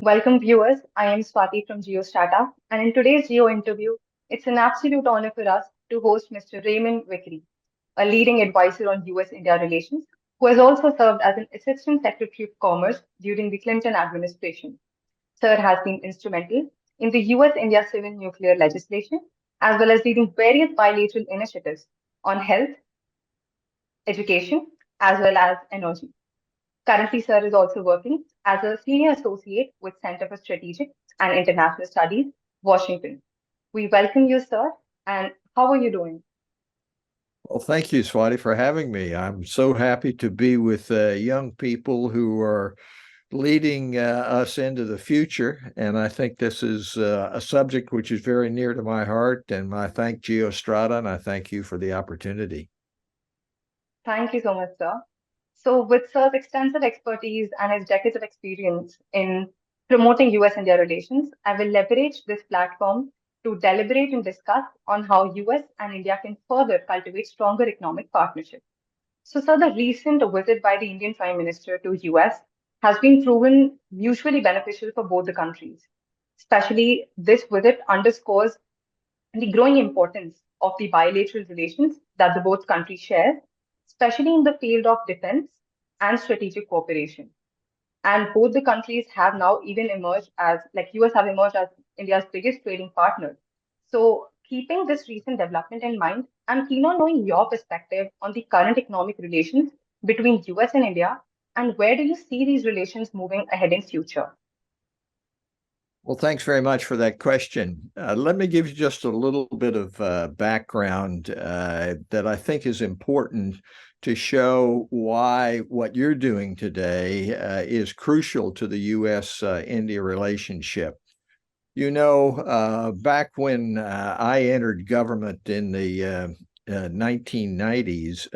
Welcome, viewers. I am Swati from Geostrata, and in today's Geo interview, it's an absolute honor for us to host Mr. Raymond Vickery, a leading advisor on U.S. India relations, who has also served as an Assistant Secretary of Commerce during the Clinton administration. Sir has been instrumental in the U.S. India civil nuclear legislation, as well as leading various bilateral initiatives on health, education, as well as energy. Currently, Sir is also working as a senior associate with Center for Strategic and International Studies, Washington. We welcome you, Sir, and how are you doing? Well, thank you, Swati, for having me. I'm so happy to be with young people who are leading us into the future. And I think this is a subject which is very near to my heart. And I thank Geostrata and I thank you for the opportunity. Thank you so much, Sir. So, with Sir's extensive expertise and his decades of experience in promoting US India relations, I will leverage this platform to deliberate and discuss on how US and India can further cultivate stronger economic partnership. So, sir, the recent visit by the Indian Prime Minister to US has been proven mutually beneficial for both the countries. Especially, this visit underscores the growing importance of the bilateral relations that the both countries share, especially in the field of defense and strategic cooperation. And both the countries have now even emerged as, like US have emerged as India's biggest trading partner. So, keeping this recent development in mind, I'm keen on knowing your perspective on the current economic relations between US and India, and where do you see these relations moving ahead in future? Well, thanks very much for that question. Let me give you just a little bit of background that I think is important to show why what you're doing today is crucial to the U.S. India relationship. You know, back when I entered government in the 1990s,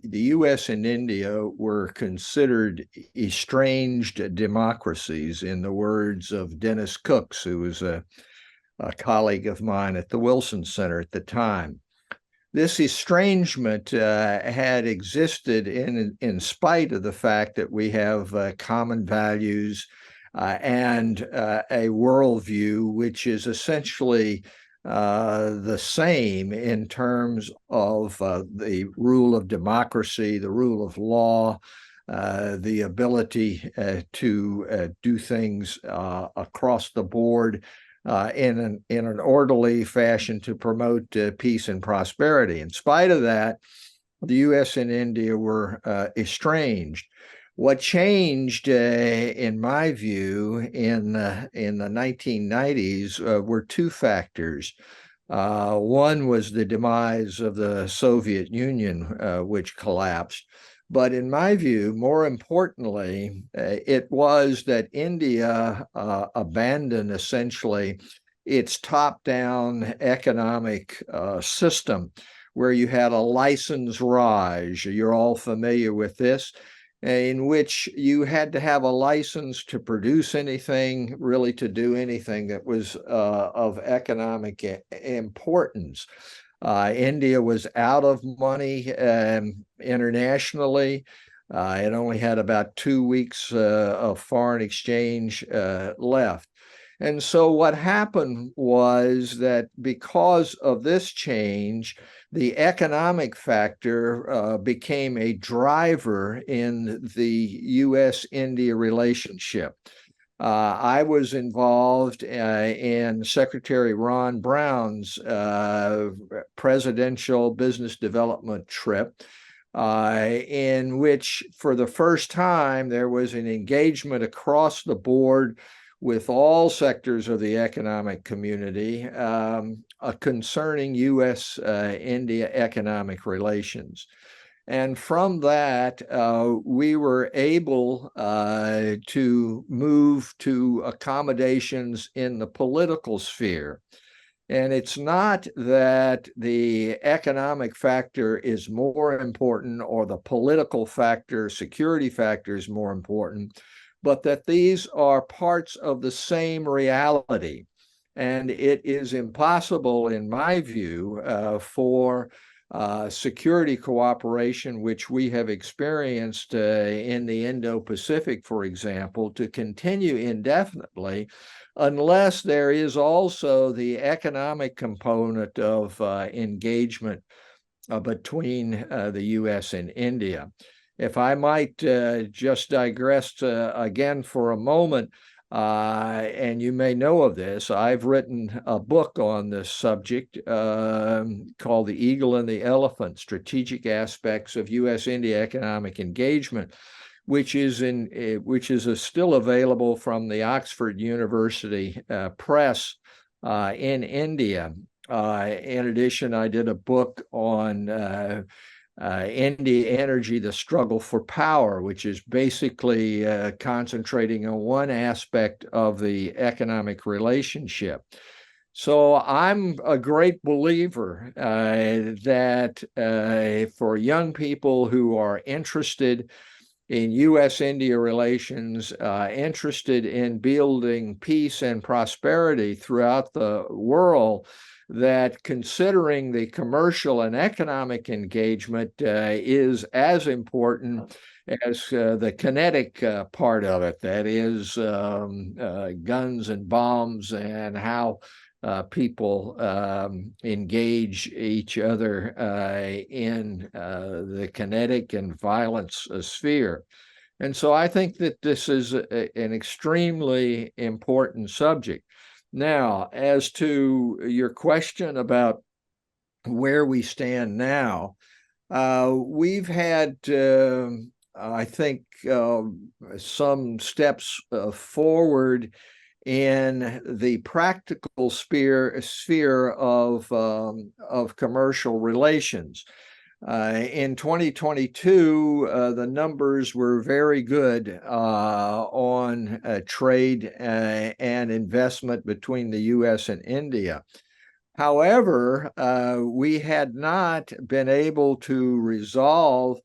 the U.S. and India were considered estranged democracies, in the words of Dennis Cooks, who was a colleague of mine at the Wilson Center at the time. This estrangement had existed in spite of the fact that we have common values and a worldview which is essentially the same in terms of the rule of democracy, the rule of law, the ability to do things across the board in an orderly fashion to promote peace and prosperity. In spite of that, the U.S. and India were estranged. What changed, in my view, in the 1990s were two factors. One was the demise of the Soviet Union, which collapsed. But in my view, more importantly, it was that India abandoned essentially its top-down economic system, where you had a license Raj. You're all familiar with this, in which you had to have a license to produce anything, really to do anything that was of economic importance. India was out of money internationally. It only had about 2 weeks of foreign exchange left. And so what happened was that because of this change, the economic factor became a driver in the U.S.-India relationship. I was involved in Secretary Ron Brown's presidential business development trip, in which for the first time there was an engagement across the board with all sectors of the economic community concerning U.S.-India economic relations. And from that, we were able to move to accommodations in the political sphere. And it's not that the economic factor is more important or the political factor, security factor is more important, but that these are parts of the same reality. And it is impossible, in my view, for security cooperation, which we have experienced in the Indo-Pacific, for example, to continue indefinitely unless there is also the economic component of engagement between the U.S. and India. If I might just digress again for a moment, and you may know of this, I've written a book on this subject called The Eagle and the Elephant, Strategic Aspects of U.S.-India Economic Engagement, which is still available from the Oxford University Press in India. In addition, I did a book on India Energy, the Struggle for Power, which is basically concentrating on one aspect of the economic relationship. So I'm a great believer that for young people who are interested in U.S.-India relations, interested in building peace and prosperity throughout the world, that considering the commercial and economic engagement is as important as the kinetic part of it, that is guns and bombs and how people engage each other in the kinetic and violence sphere. And so I think that this is an extremely important subject. Now, as to your question about where we stand now, we've had, I think, some steps forward in the practical sphere of commercial relations. In 2022, the numbers were very good on trade and investment between the U.S. and India. However, we had not been able to resolve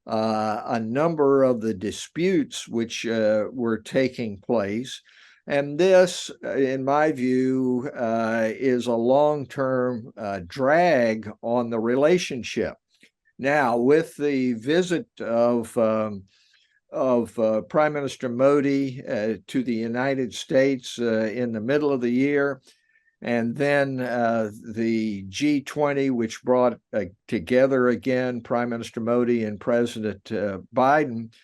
a number of the disputes which were taking place. And this, in my view, is a long-term drag on the relationship. Now, with the visit of Prime Minister Modi to the United States in the middle of the year, and then the G20, which brought together again Prime Minister Modi and President Biden,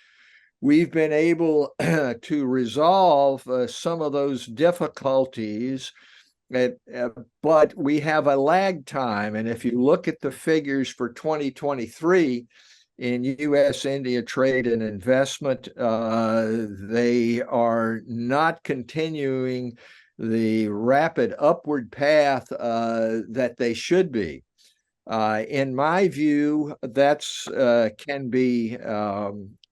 we've been able to resolve some of those difficulties. But we have a lag time. And if you look at the figures for 2023 in U.S.-India trade and investment, they are not continuing the rapid upward path that they should be. In my view, that's can be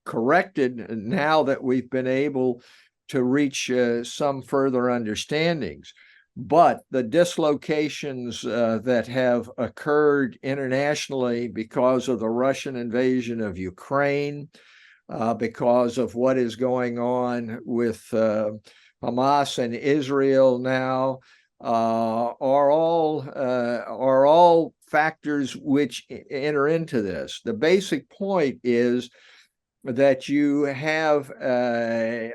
corrected now that we've been able to reach some further understandings. But the dislocations that have occurred internationally because of the Russian invasion of Ukraine, because of what is going on with Hamas and Israel now, are all factors which enter into this. The basic point is that you have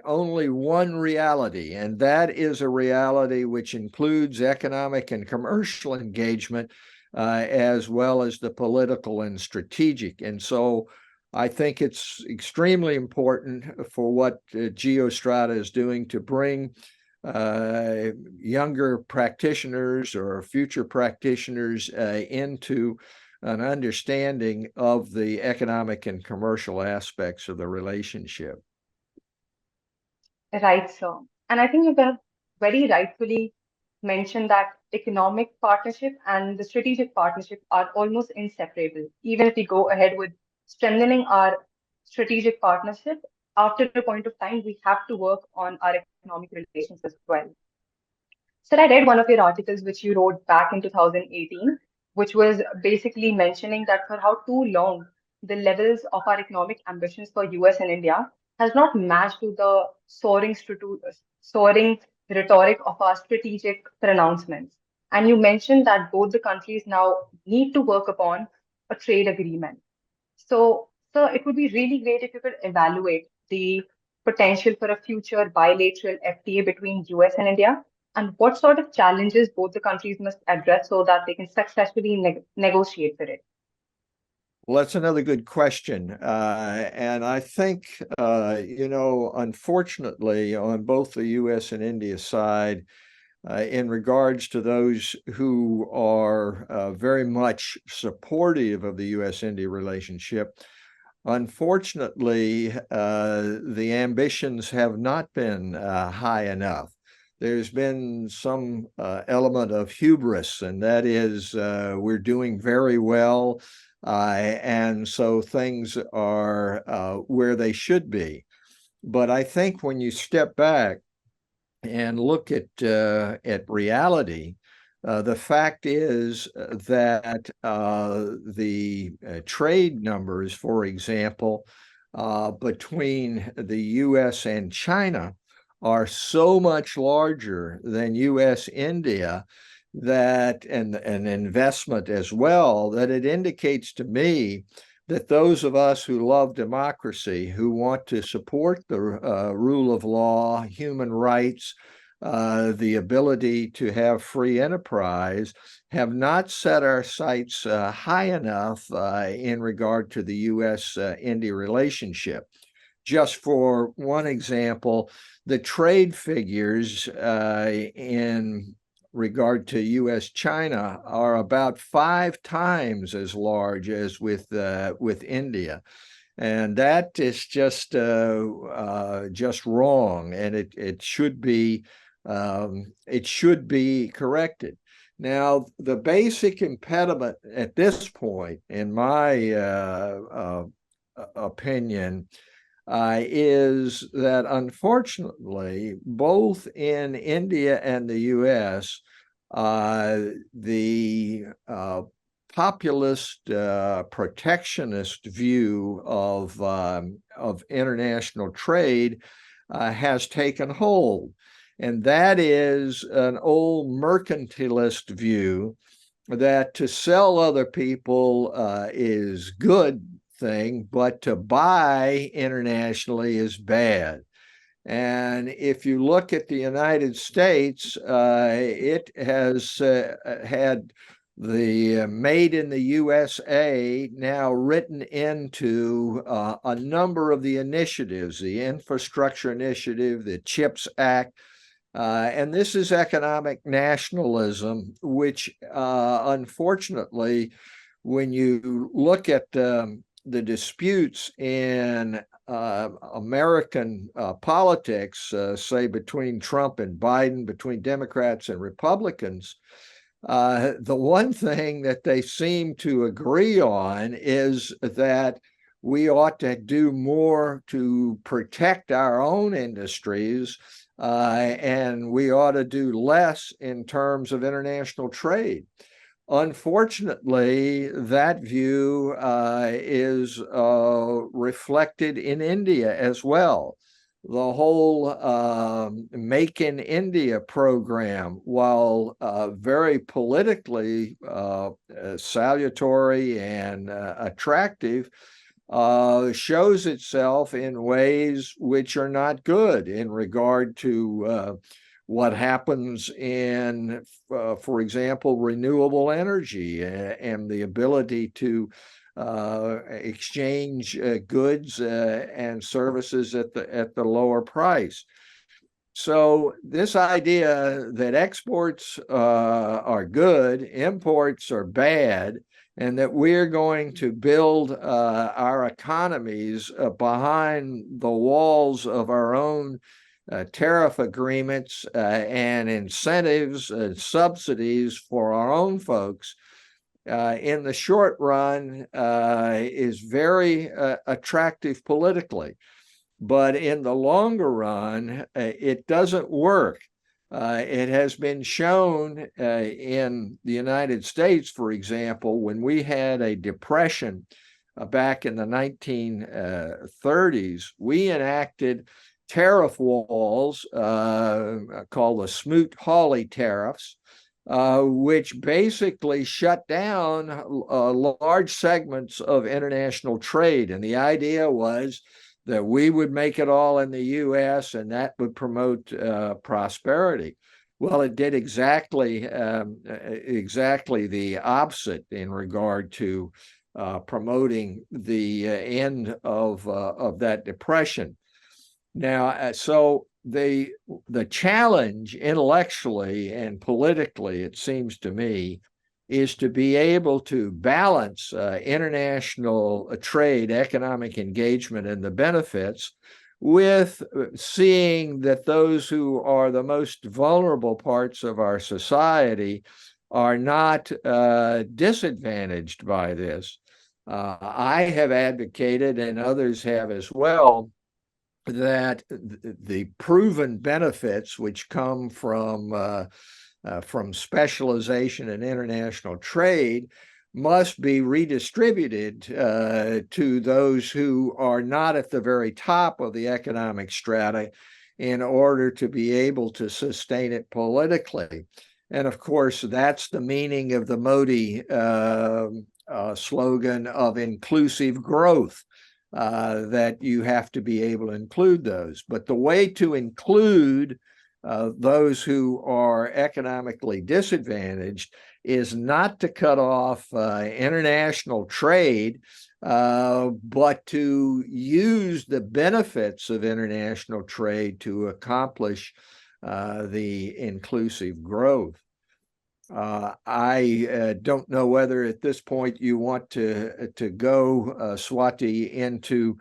only one reality, and that is a reality which includes economic and commercial engagement, as well as the political and strategic. And so I think it's extremely important for what Geostrata is doing to bring younger practitioners or future practitioners into an understanding of the economic and commercial aspects of the relationship. Right, sir. And I think you have very rightfully mentioned that economic partnership and the strategic partnership are almost inseparable. Even if we go ahead with strengthening our strategic partnership, after a point of time, we have to work on our economic relations as well. Sir, I read one of your articles which you wrote back in 2018, which was basically mentioning that for how too long the levels of our economic ambitions for US and India has not matched to the soaring rhetoric of our strategic pronouncements. And you mentioned that both the countries now need to work upon a trade agreement. So it would be really great if you could evaluate the potential for a future bilateral FTA between US and India, and what sort of challenges both the countries must address so that they can successfully negotiate for it. Well, that's another good question. And I think, unfortunately, on both the U.S. and India side, in regards to those who are very much supportive of the U.S. India relationship, unfortunately, the ambitions have not been high enough. There's been some element of hubris, and that is we're doing very well, and so things are where they should be. But I think when you step back and look at reality, the fact is that the trade numbers, for example, between the U.S. and China are so much larger than U.S. India that and an investment as well, that it indicates to me that those of us who love democracy, who want to support the rule of law, human rights, the ability to have free enterprise, have not set our sights high enough in regard to the U.S.-India relationship. Just for one example, the trade figures in regard to U.S.-China are about 5 times as large as with India. And that is just wrong, and it should be corrected. Now, the basic impediment at this point, in my opinion, is that unfortunately, both in India and the U.S., the populist, protectionist view of international trade has taken hold. And that is an old mercantilist view that to sell other people is good thing, but to buy internationally is bad. And if you look at the United States, it has had the Made in the USA now written into a number of the initiatives, the Infrastructure Initiative, the CHIPS Act, and this is economic nationalism, which unfortunately, when you look at the disputes in American politics, say between Trump and Biden, between Democrats and Republicans, the one thing that they seem to agree on is that we ought to do more to protect our own industries, and we ought to do less in terms of international trade. Unfortunately, that view is reflected in India as well. The whole Make in India program, while very politically salutary and attractive, shows itself in ways which are not good in regard to what happens in, for example, renewable energy and the ability to exchange goods and services at the lower price. So this idea that exports are good, imports are bad, and that we're going to build our economies behind the walls of our own tariff agreements and incentives and subsidies for our own folks in the short run is very attractive politically. But in the longer run, it doesn't work. It has been shown in the United States, for example, when we had a depression back in the 1930s, we enacted tariff walls called the Smoot-Hawley tariffs. which basically shut down large segments of international trade. And the idea was that we would make it all in the U.S. and that would promote prosperity. Well, it did exactly the opposite in regard to promoting the end of that depression. Now, so the challenge intellectually and politically, it seems to me, is to be able to balance international trade, economic engagement, and the benefits with seeing that those who are the most vulnerable parts of our society are not disadvantaged by this. I have advocated, and others have as well, that the proven benefits which come from specialization in international trade must be redistributed to those who are not at the very top of the economic strata in order to be able to sustain it politically. And of course, that's the meaning of the Modi slogan of inclusive growth. That you have to be able to include those. But the way to include those who are economically disadvantaged is not to cut off international trade, but to use the benefits of international trade to accomplish the inclusive growth. I don't know whether at this point you want to go, Swati, into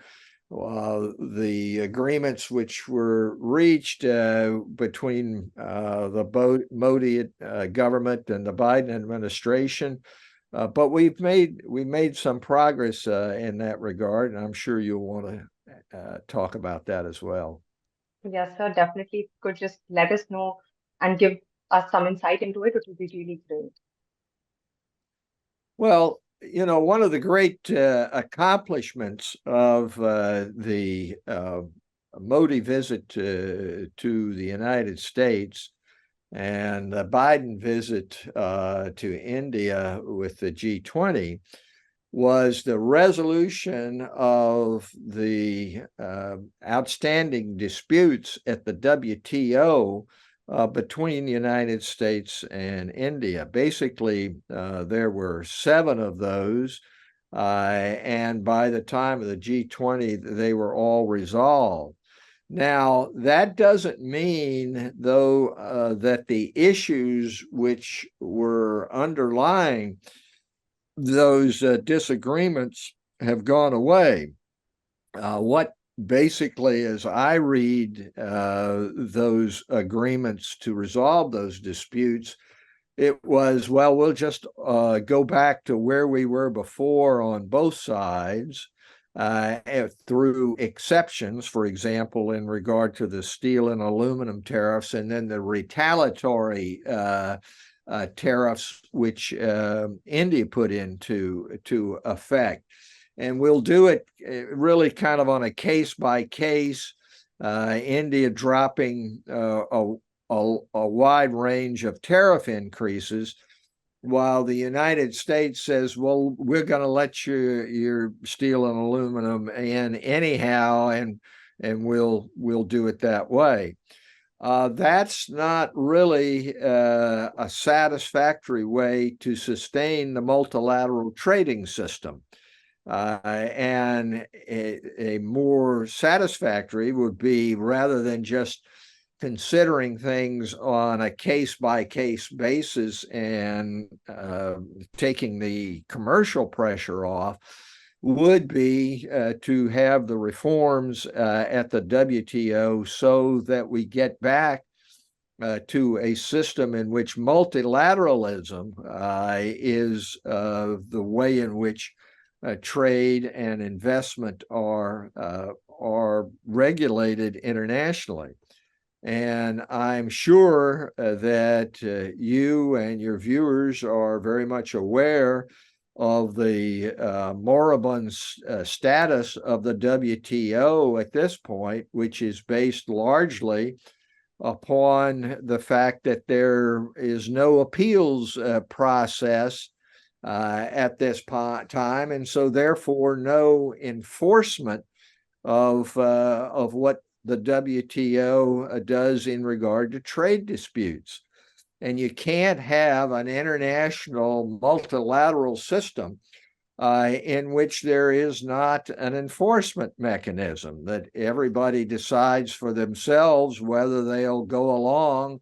the agreements which were reached between the Modi government and the Biden administration. But we made some progress in that regard, and I'm sure you'll want to talk about that as well. Yes, sir, definitely. If you could just let us know and give us some insight into it, it would be really great. Well, you know, one of the great accomplishments of the Modi visit to the United States and the Biden visit to India with the G20 was the resolution of the outstanding disputes at the WTO between the United States and India. Basically, there were 7 of those, and by the time of the G20, they were all resolved. Now, that doesn't mean, though, that the issues which were underlying those disagreements have gone away. What basically, as I read those agreements to resolve those disputes, it was, well, we'll just go back to where we were before on both sides through exceptions, for example, in regard to the steel and aluminum tariffs, and then the retaliatory tariffs which India put into effect. And we'll do it really kind of on a case by case. India dropping a wide range of tariff increases, while the United States says, well, we're going to let your steel and aluminum in anyhow, and we'll do it that way. That's not really a satisfactory way to sustain the multilateral trading system. And a more satisfactory would be, rather than just considering things on a case-by-case basis and taking the commercial pressure off, would be to have the reforms at the WTO so that we get back to a system in which multilateralism is the way in which trade and investment are regulated internationally. And I'm sure that you and your viewers are very much aware of the moribund status of the WTO at this point, which is based largely upon the fact that there is no appeals process at this time, and so therefore no enforcement of what the WTO does in regard to trade disputes. And you can't have an international multilateral system in which there is not an enforcement mechanism, that everybody decides for themselves whether they'll go along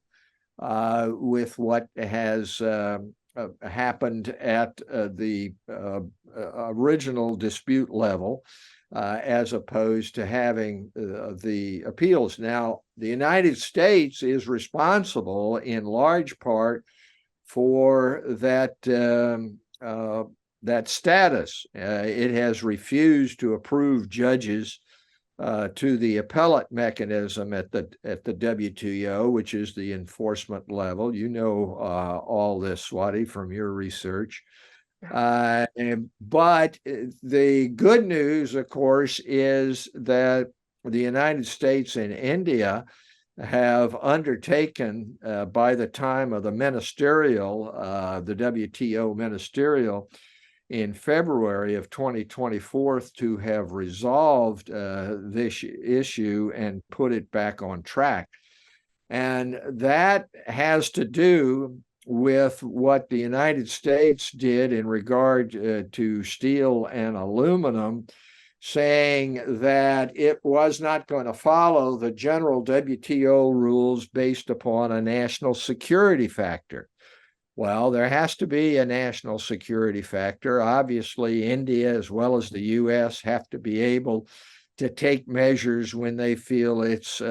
with what has happened at the original dispute level, as opposed to having the appeals. Now, the United States is responsible in large part for that that status. It has refused to approve judges to the appellate mechanism at the WTO, which is the enforcement level. You know all this, Swati, from your research. But the good news, of course, is that the United States and India have undertaken, by the time of the ministerial, the WTO ministerial, in February of 2024, to have resolved this issue and put it back on track. And that has to do with what the United States did in regard to steel and aluminum, saying that it was not going to follow the general WTO rules based upon a national security factor. Well, there has to be a national security factor. Obviously, India as well as the U.S. have to be able to take measures when they feel it's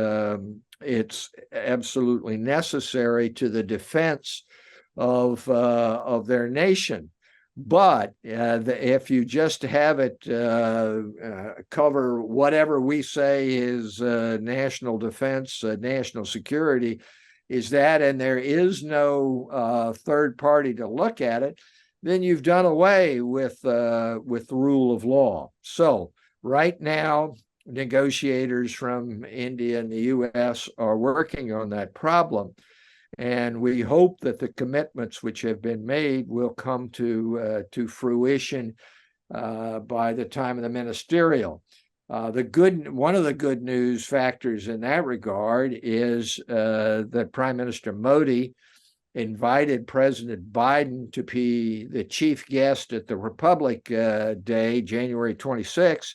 absolutely necessary to the defense of their nation. But if you just have it cover whatever we say is national defense, national security, is that, and there is no third party to look at it, then you've done away with the rule of law. So right now, negotiators from India and the U.S. are working on that problem. And we hope that the commitments which have been made will come to fruition by the time of the ministerial. One of the good news factors in that regard is that Prime Minister Modi invited President Biden to be the chief guest at the Republic Day, January 26th.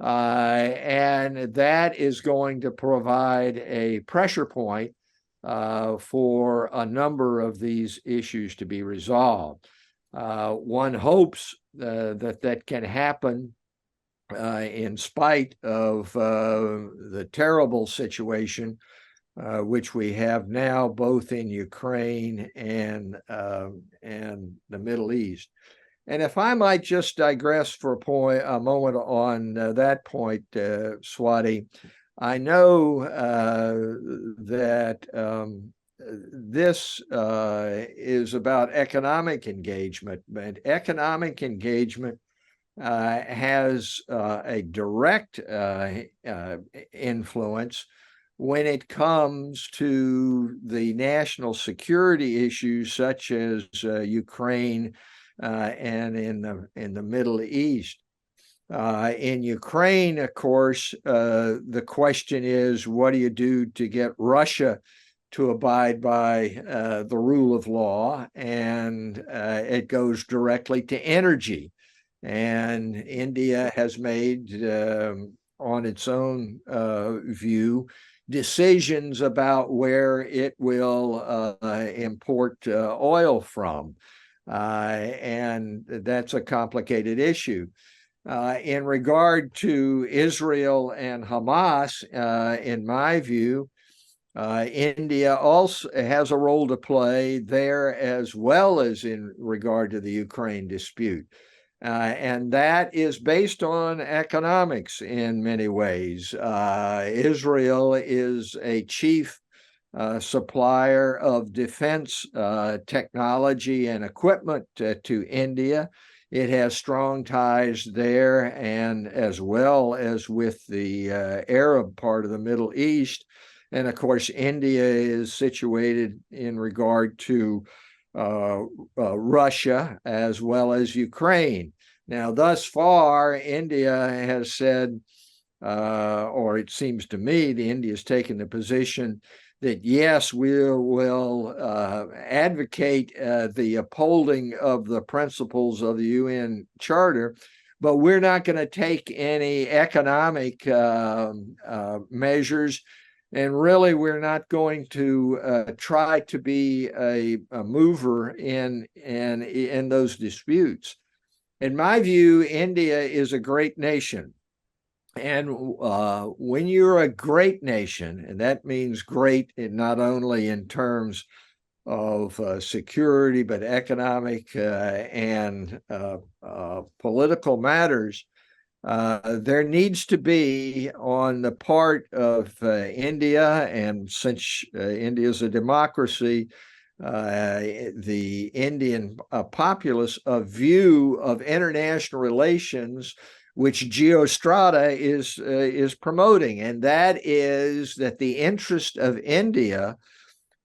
And that is going to provide a pressure point for a number of these issues to be resolved. One hopes that can happen in spite of the terrible situation which we have now, both in Ukraine and the Middle East. And if I might just digress for a moment on that point, Swati, I know that this is about economic engagement, but economic engagement has a direct influence when it comes to the national security issues such as Ukraine and in the Middle East. In Ukraine, of course, the question is, what do you do to get Russia to abide by the rule of law? And it goes directly to energy. And India has made, on its own view, decisions about where it will import oil from. And that's a complicated issue. In regard to Israel and Hamas, in my view, India also has a role to play there, as well as in regard to the Ukraine dispute. And that is based on economics in many ways. Israel is a chief supplier of defense technology and equipment to India. It has strong ties there, and as well as with the Arab part of the Middle East. And of course, India is situated in regard to Russia as well as Ukraine. Now, thus far, India has said, or it seems to me, India has taken the position that yes, we will advocate the upholding of the principles of the UN Charter, but we're not going to take any economic measures. And really, we're not going to try to be a mover in those disputes. In my view, India is a great nation. And when you're a great nation, and that means great not only in terms of security, but economic and political matters, there needs to be on the part of India, and since India is a democracy, the Indian populace, a view of international relations which Geostrata is promoting, and that is that the interest of India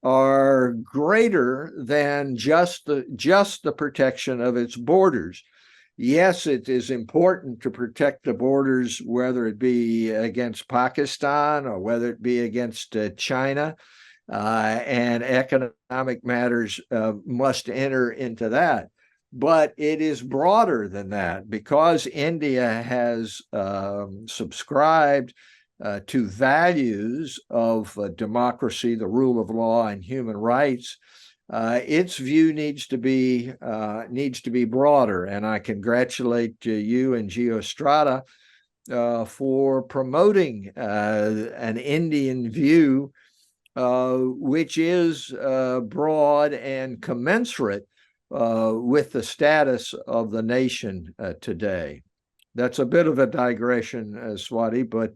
are greater than just the protection of its borders. Yes, it is important to protect the borders, whether it be against Pakistan or whether it be against China, and economic matters must enter into that. But it is broader than that because India has subscribed to values of democracy, the rule of law, and human rights. Its view needs to be broader, and I congratulate you and Geostrata for promoting an Indian view, which is broad and commensurate with the status of the nation today. That's a bit of a digression, Swati, but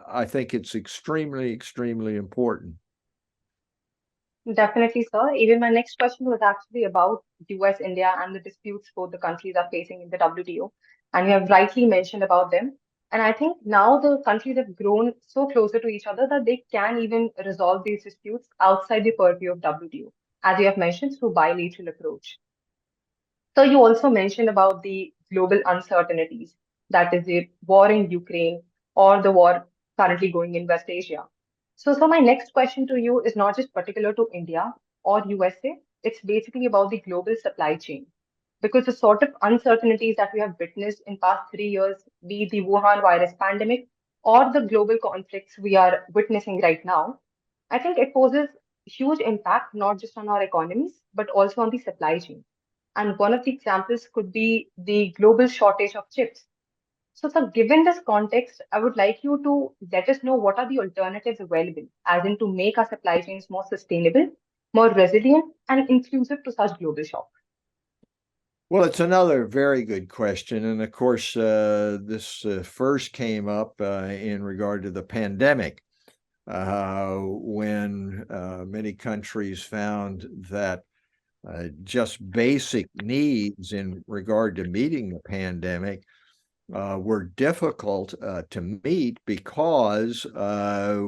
I think it's extremely, extremely important. Definitely, sir. Even my next question was actually about US India and the disputes both the countries are facing in the WTO. And you have rightly mentioned about them. And I think now the countries have grown so closer to each other that they can even resolve these disputes outside the purview of WTO, as you have mentioned, through bilateral approach. So you also mentioned about the global uncertainties, that is the war in Ukraine or the war currently going in West Asia. So my next question to you is not just particular to India or USA, it's basically about the global supply chain. Because the sort of uncertainties that we have witnessed in past 3 years, be it the Wuhan virus pandemic or the global conflicts we are witnessing right now, I think it poses huge impact not just on our economies, but also on the supply chain. And one of the examples could be the global shortage of chips. So, given this context, I would like you to let us know what are the alternatives available, as in to make our supply chains more sustainable, more resilient, and inclusive to such global shocks. Well, it's another very good question. And of course, this first came up in regard to the pandemic, when many countries found that just basic needs in regard to meeting the pandemic were difficult to meet because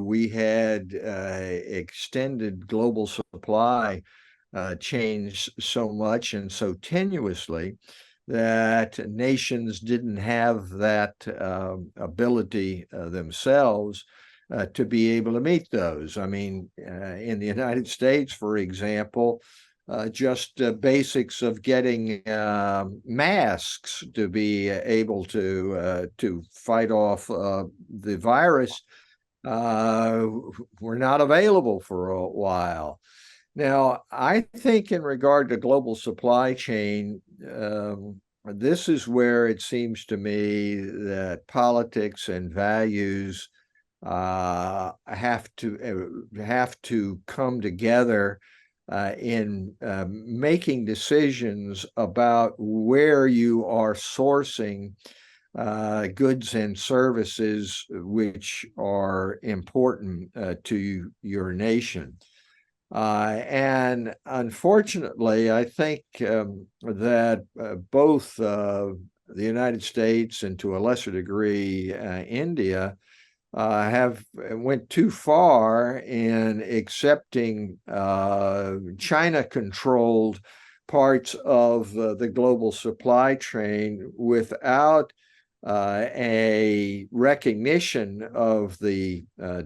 we had extended global supply chains so much and so tenuously that nations didn't have that ability themselves to be able to meet those. I mean, in the United States, for example, just basics of getting masks to be able to fight off the virus were not available for a while. Now, I think in regard to global supply chain, this is where it seems to me that politics and values have to come together in making decisions about where you are sourcing goods and services which are important to your nation. And unfortunately, I think that both the United States and to a lesser degree India went too far in accepting China-controlled parts of the global supply chain without a recognition of the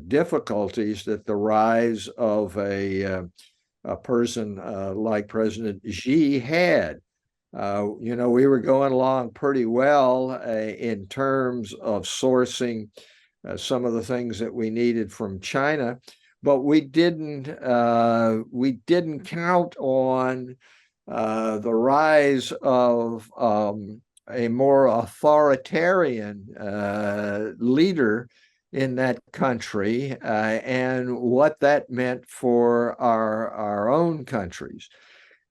difficulties that the rise of a person like President Xi had. We were going along pretty well in terms of sourcing some of the things that we needed from China, but we didn't count on the rise of a more authoritarian leader in that country and what that meant for our own countries.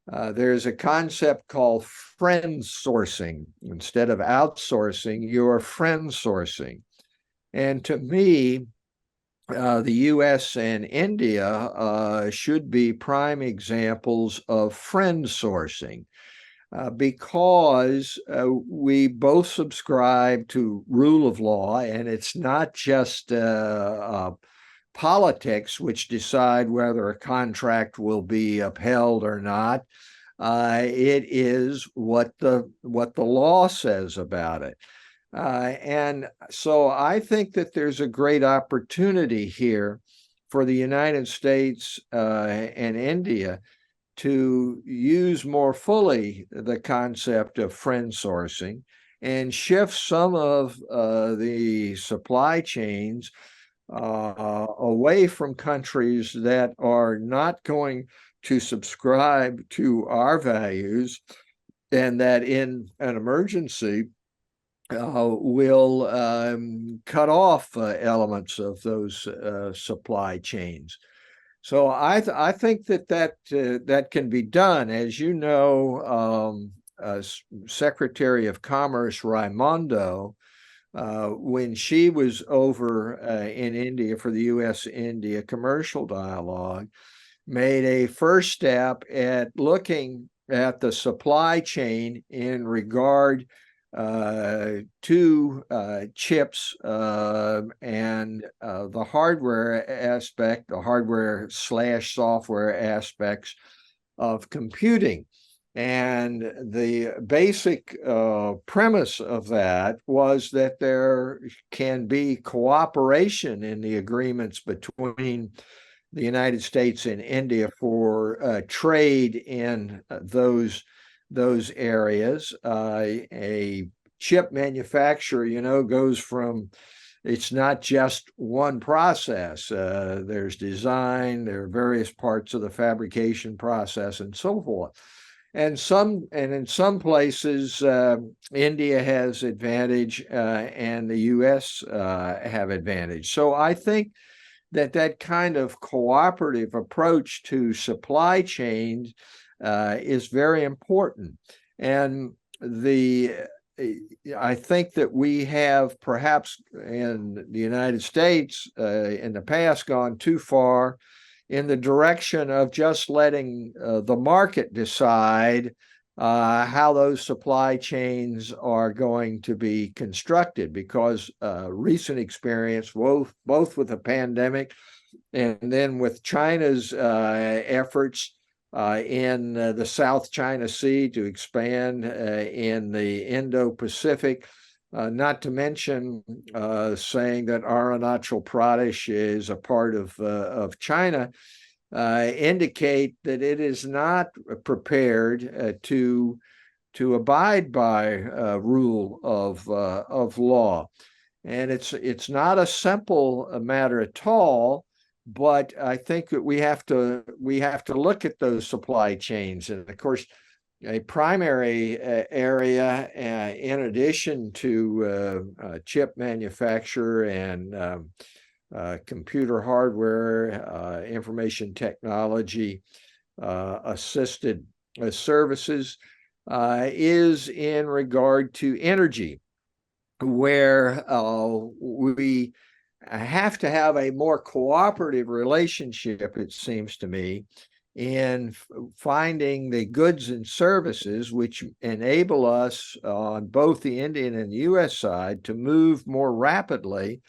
There's a concept called friend sourcing. Instead of outsourcing, you're friend sourcing. And to me, the U.S. and India should be prime examples of friend sourcing because we both subscribe to rule of law, and it's not just politics which decide whether a contract will be upheld or not. It is what the law says about it. And so I think that there's a great opportunity here for the United States and India to use more fully the concept of friend sourcing and shift some of the supply chains away from countries that are not going to subscribe to our values, and that in an emergency will cut off elements of those supply chains. So I think that can be done. As you know, Secretary of Commerce Raimondo, when she was over in India for the U.S. India commercial dialogue, made a first step at looking at the supply chain in regard to chips and the hardware aspect, the hardware/software aspects of computing. And the basic premise of that was that there can be cooperation in the agreements between the United States and India for trade in those areas. A chip manufacturer, goes from, it's not just one process. There's design, there are various parts of the fabrication process and so forth. And in some places, India has advantage and the U.S. have advantage. So I think that kind of cooperative approach to supply chains is very important. And I think that we have perhaps in the United States in the past gone too far in the direction of just letting the market decide how those supply chains are going to be constructed, because recent experience, both with the pandemic and then with China's efforts in the South China Sea to expand in the Indo-Pacific, not to mention saying that Arunachal Pradesh is a part of China, indicate that it is not prepared to abide by rule of law. And it's not a simple matter at all. But I think that we have to look at those supply chains, and of course, a primary area, in addition to chip manufacture and computer hardware, information technology, assisted services, is in regard to energy, where we have to have a more cooperative relationship, it seems to me, in finding the goods and services which enable us on both the Indian and the U.S. side to move more rapidly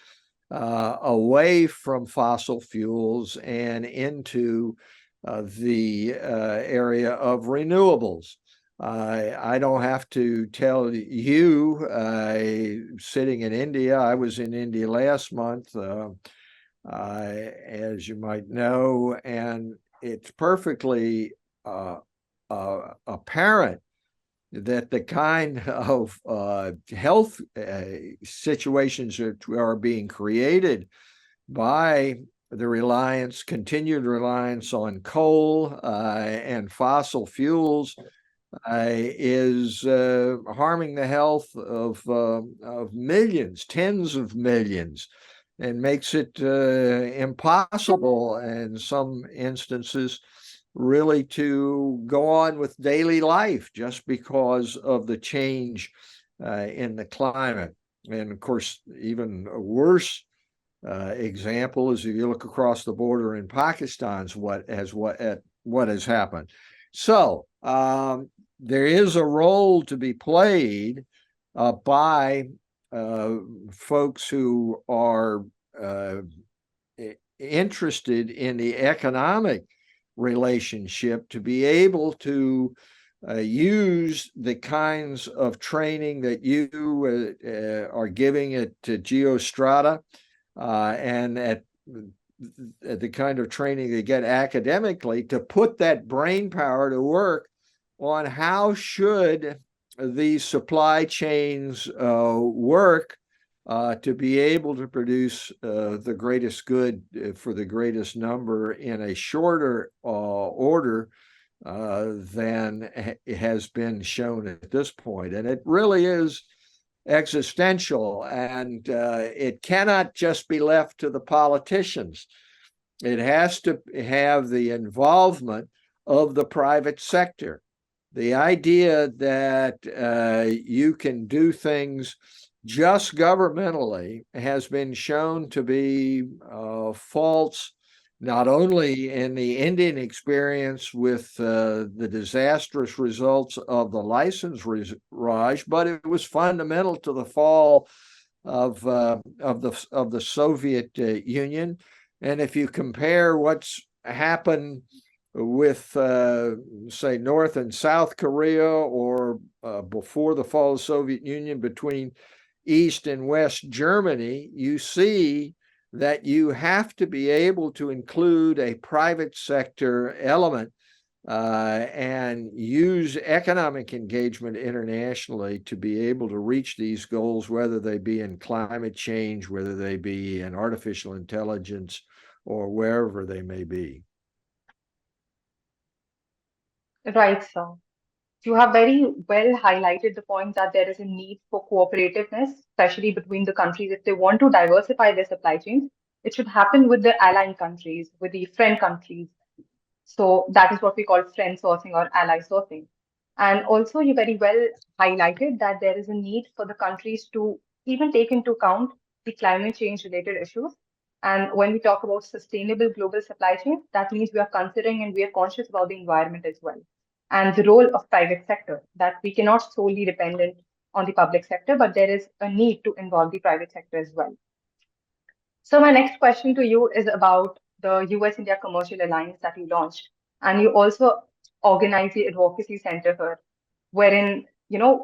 away from fossil fuels and into the area of renewables. I don't have to tell you, sitting in India, I was in India last month, as you might know, and it's perfectly apparent that the kind of health situations that are being created by the continued reliance on coal and fossil fuels is harming the health of millions, tens of millions, and makes it impossible in some instances really to go on with daily life just because of the change in the climate. And of course, even a worse example is if you look across the border in Pakistan's what has happened. So there is a role to be played by folks who are interested in the economic relationship to be able to use the kinds of training that you are giving at Geostrata and at the kind of training they get academically to put that brain power to work on how should these supply chains work to be able to produce the greatest good for the greatest number in a shorter order than has been shown at this point. And it really is existential, and it cannot just be left to the politicians. It has to have the involvement of the private sector. The idea that you can do things just governmentally has been shown to be false, not only in the Indian experience with the disastrous results of the license Raj, but it was fundamental to the fall of the Soviet Union. And if you compare what's happened with, say, North and South Korea, or before the fall of the Soviet Union between East and West Germany, you see that you have to be able to include a private sector element and use economic engagement internationally to be able to reach these goals, whether they be in climate change, whether they be in artificial intelligence, or wherever they may be. Right, sir. You have very well highlighted the point that there is a need for cooperativeness, especially between the countries. If they want to diversify their supply chains, it should happen with the allied countries, with the friend countries. So that is what we call friend sourcing or ally sourcing. And also, you very well highlighted that there is a need for the countries to even take into account the climate change related issues. And when we talk about sustainable global supply chains, that means we are considering and we are conscious about the environment as well. And the role of private sector, that we cannot solely dependent on the public sector, but there is a need to involve the private sector as well. So my next question to you is about the U.S. India Commercial Alliance that you launched, and you also organize the advocacy center here, wherein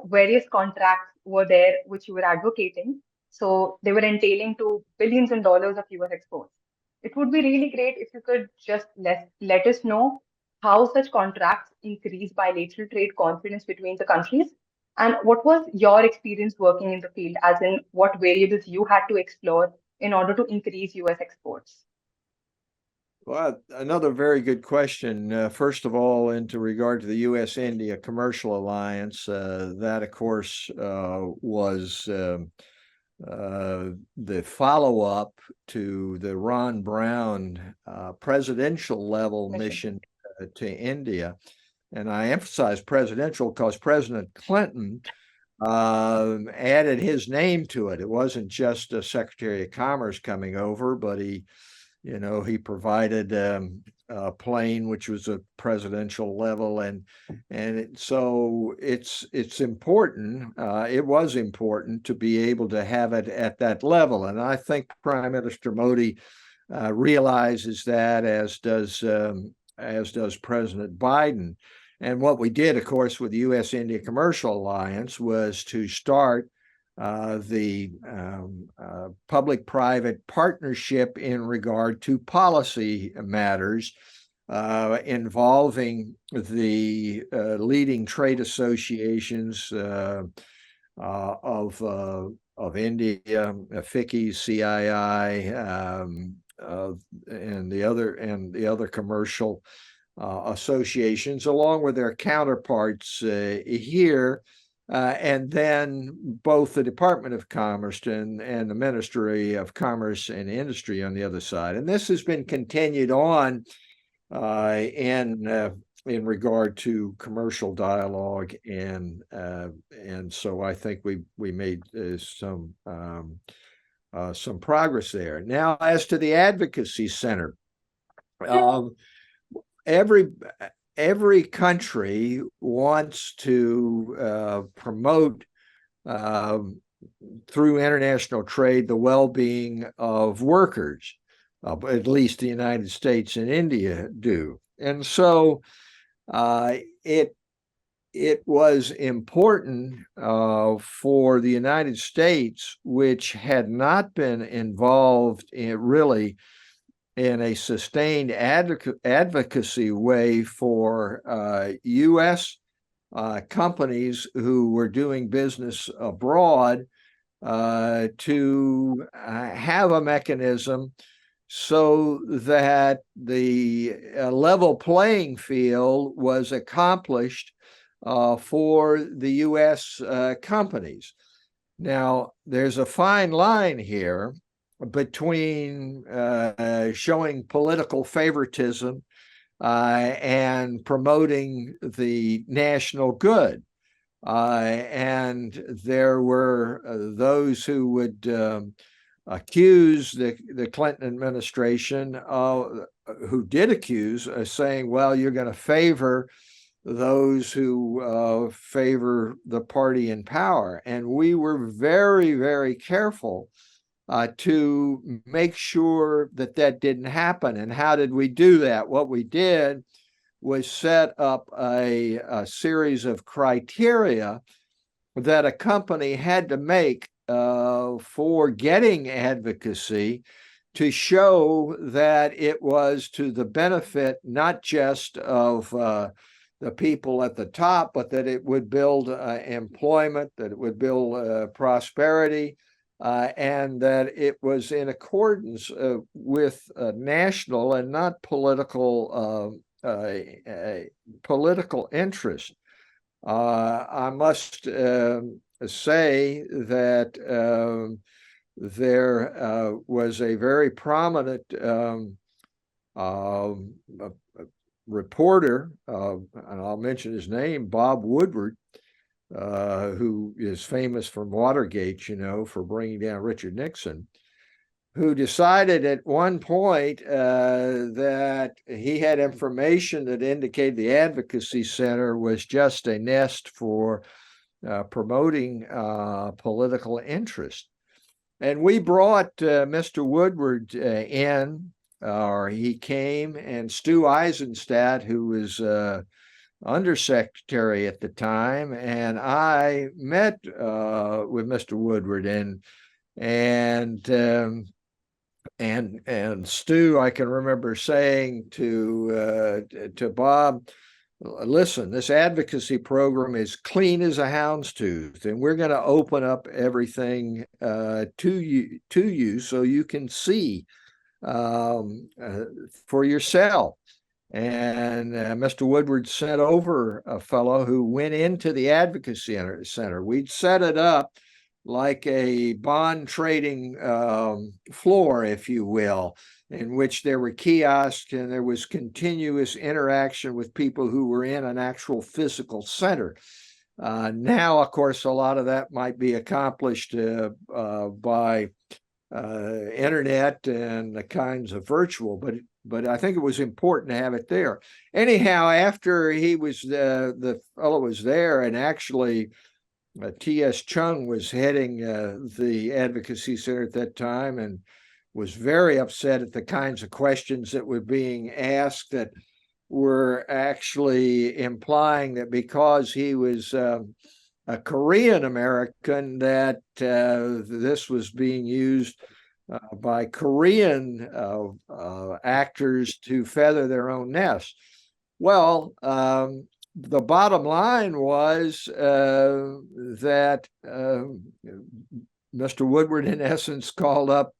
various contracts were there which you were advocating. So they were entailing to billions and dollars of U.S. exports. It would be really great if you could just let us know how such contracts increase bilateral trade confidence between the countries, and what was your experience working in the field, as in what variables you had to explore in order to increase U.S. exports? Well, another very good question. First of all, into regard to the U.S. India Commercial Alliance, that, of course, was the follow up to the Ron Brown presidential level mission to India. And I emphasize presidential because President Clinton added his name to it. It wasn't just a Secretary of Commerce coming over, but he He provided a plane which was a presidential level, so it's important. It was important to be able to have it at that level, and I think Prime Minister Modi realizes that, as does President Biden. And what we did, of course, with the U.S. India Commercial Alliance was to start the public-private partnership in regard to policy matters involving the leading trade associations of India, Vickery, CII, and the other commercial associations, along with their counterparts here. And then both the Department of Commerce and the Ministry of Commerce and Industry on the other side. And this has been continued on in regard to commercial dialogue, and so I think we made some progress there. Now, as to the Advocacy Center, every country wants to promote through international trade the well-being of workers. At least the United States and India do. And so it was important for the United States, which had not been involved really in a sustained advocacy way for U.S. Companies who were doing business abroad to have a mechanism so that the level playing field was accomplished for the U.S. Companies. Now, there's a fine line here between showing political favoritism and promoting the national good. And there were those who would accuse the Clinton administration, who did accuse, saying, well, you're going to favor those who favor the party in power. And we were very, very careful to make sure that that didn't happen. And how did we do that? What we did was set up a series of criteria that a company had to make for getting advocacy, to show that it was to the benefit not just of the people at the top, but that it would build employment, that it would build prosperity, and that it was in accordance with national and not political interest. I must say that there was a very prominent reporter, and I'll mention his name, Bob Woodward, who is famous from Watergate, for bringing down Richard Nixon, who decided at one point that he had information that indicated the Advocacy Center was just a nest for promoting political interest. And we brought Mr. Woodward in, or he came, and Stu Eisenstadt, who was undersecretary at the time, and I met with Mr. Woodward, and Stu, I can remember saying to Bob, listen, this advocacy program is clean as a hound's tooth, and we're going to open up everything to you so you can see for yourself. And Mr. Woodward sent over a fellow who went into the Advocacy Center. We'd set it up like a bond trading floor, if you will, in which there were kiosks and there was continuous interaction with people who were in an actual physical center. Now, of course, a lot of that might be accomplished by internet and the kinds of virtual, but I think it was important to have it there. Anyhow, after the fellow was there, and actually T.S. Chung was heading the advocacy center at that time, and was very upset at the kinds of questions that were being asked that were actually implying that because he was a Korean American, that this was being used by Korean actors to feather their own nest. Well, the bottom line was that Mr. Woodward, in essence, called up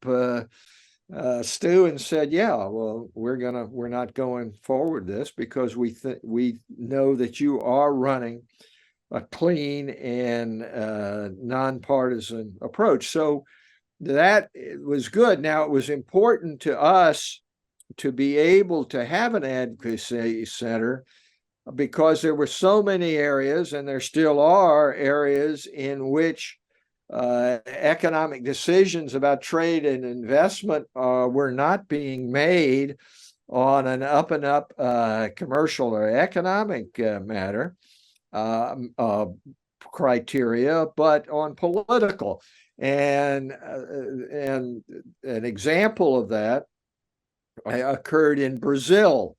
Stu and said, "Yeah, well, we're not going forward this because we know that you are running a clean and nonpartisan approach." So that was good. Now, it was important to us to be able to have an advocacy center because there were so many areas, and there still are areas, in which economic decisions about trade and investment were not being made on an up and up commercial or economic matter criteria, but on political. And an example of that occurred in Brazil.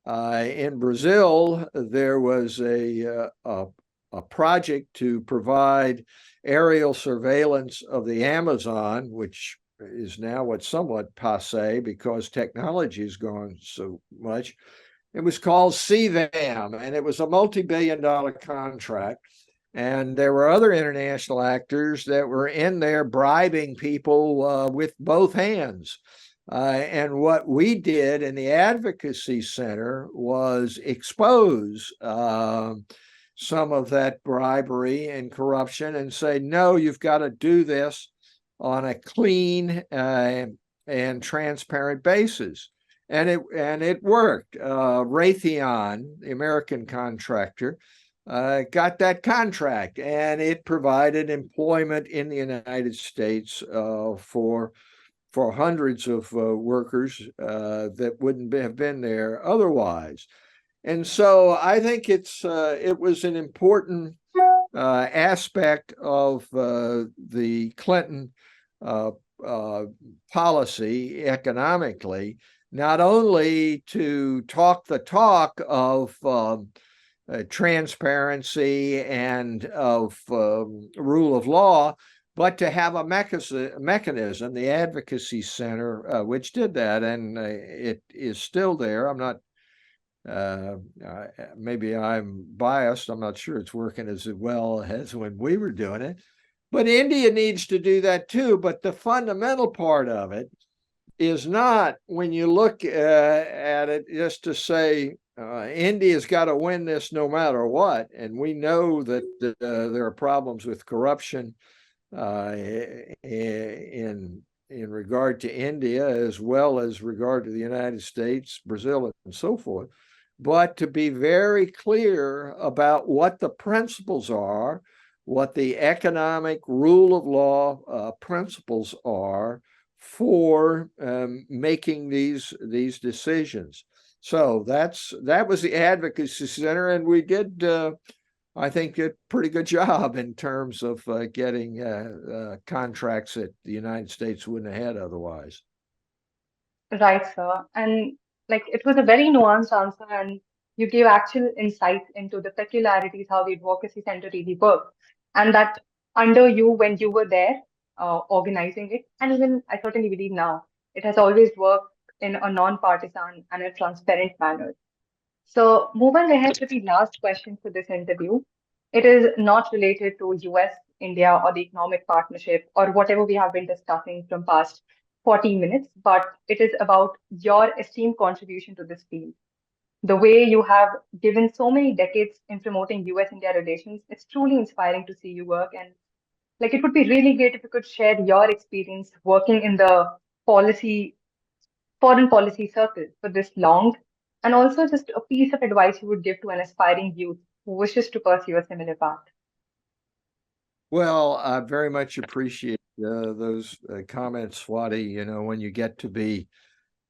In Brazil, there was a project to provide aerial surveillance of the Amazon, which is now what's somewhat passe because technology has gone so much. It was called CVAM, and it was a multi-billion-dollar contract. And there were other international actors that were in there bribing people with both hands. And what we did in the Advocacy Center was expose some of that bribery and corruption and say, no, you've got to do this on a clean and transparent basis. And it worked. Raytheon, the American contractor, got that contract, and it provided employment in the United States for hundreds of workers that wouldn't have been there otherwise. And so I think it was an important aspect of the Clinton policy economically, not only to talk the talk of transparency and of rule of law, but to have a mechanism, the Advocacy Center, which did that, and it is still there. I'm not, maybe I'm biased. I'm not sure it's working as well as when we were doing it. But India needs to do that too. But the fundamental part of it is not, when you look at it, just to say India's got to win this no matter what. And we know that there are problems with corruption in regard to India, as well as regard to the United States, Brazil, and so forth. But to be very clear about what the principles are, what the economic rule of law principles are for making these decisions. So that was the Advocacy Center, and we did, I think, a pretty good job in terms of getting contracts that the United States wouldn't have had otherwise. Right, sir. And like it was a very nuanced answer, and you gave actual insight into the peculiarities, how the advocacy center really worked, and that under you, when you were there organizing it, and even I certainly believe now, it has always worked in a non-partisan and a transparent manner. So, moving ahead to the last question for this interview, it is not related to US, India, or the economic partnership or whatever we have been discussing from past 40 minutes, but it is about your esteemed contribution to this field. The way you have given so many decades in promoting US India relations, it's truly inspiring to see you work. And like it would be really great if you could share your experience working in the policy foreign policy circle for this long, and also just a piece of advice you would give to an aspiring youth who wishes to pursue a similar path. Well, I very much appreciate those comments, Swati. You know, when you get to be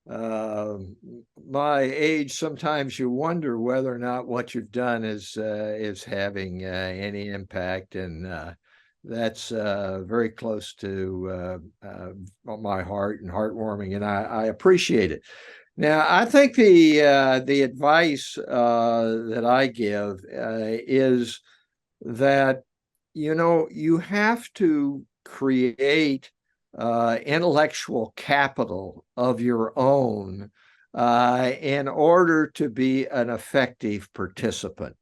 my age, sometimes you wonder whether or not what you've done is having any impact, and that's very close to my heart and heartwarming, and I appreciate it. Now, I think the advice that I give is that you have to create intellectual capital of your own in order to be an effective participant.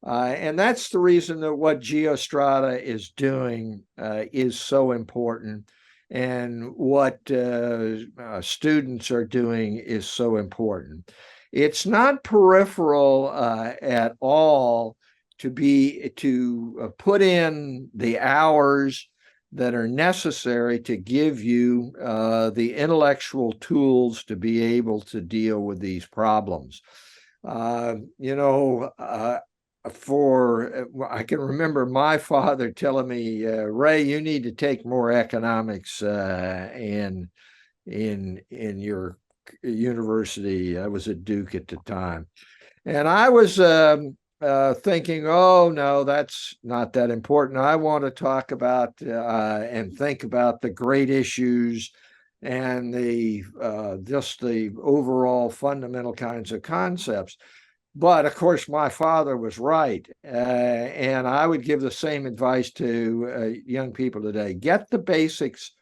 And that's the reason that what Geostrata is doing is so important, and what students are doing is so important. It's not peripheral at all to put in the hours that are necessary to give you the intellectual tools to be able to deal with these problems. Uh, you know, uh, I can remember my father telling me, Ray, you need to take more economics in your university. I was at Duke at the time, and I was thinking, oh no, that's not that important. I want to talk about and think about the great issues and the just the overall fundamental kinds of concepts. But of course, my father was right. And I would give the same advice to young people today. Get the basics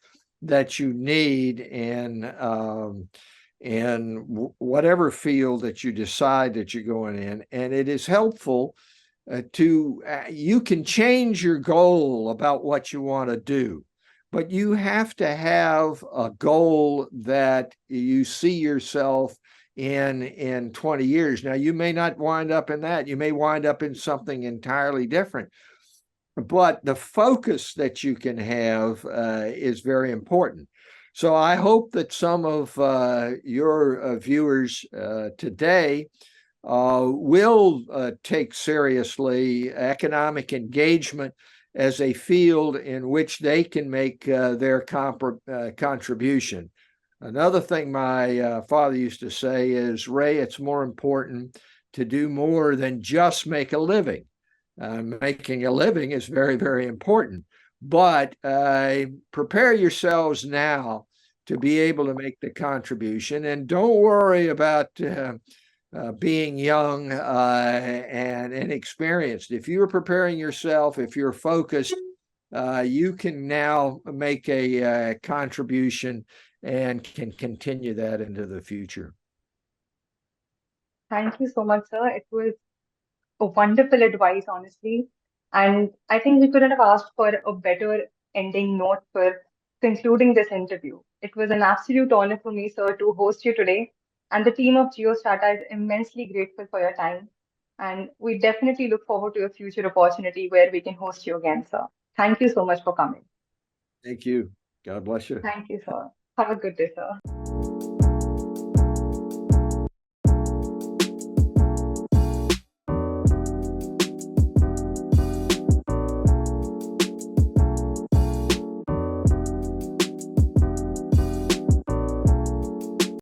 that you need in whatever field that you decide that you're going in. And it is helpful you can change your goal about what you want to do, but you have to have a goal that you see yourself in 20 years. Now, you may not wind up in that. You may wind up in something entirely different. But the focus that you can have is very important. So I hope that some of your viewers today will take seriously economic engagement as a field in which they can make their contribution. Another thing my father used to say is, Ray, it's more important to do more than just make a living. Making a living is very, very important, but prepare yourselves now to be able to make the contribution, and don't worry about being young and inexperienced. If you're preparing yourself, if you're focused, you can now make a contribution and can continue that into the future. Thank you so much, sir. It was a wonderful advice, honestly. And I think we couldn't have asked for a better ending note for concluding this interview. It was an absolute honor for me, sir, to host you today. And the team of Geostrata is immensely grateful for your time. And we definitely look forward to a future opportunity where we can host you again, sir. Thank you so much for coming. Thank you. God bless you. Thank you, sir. Have a good day, sir.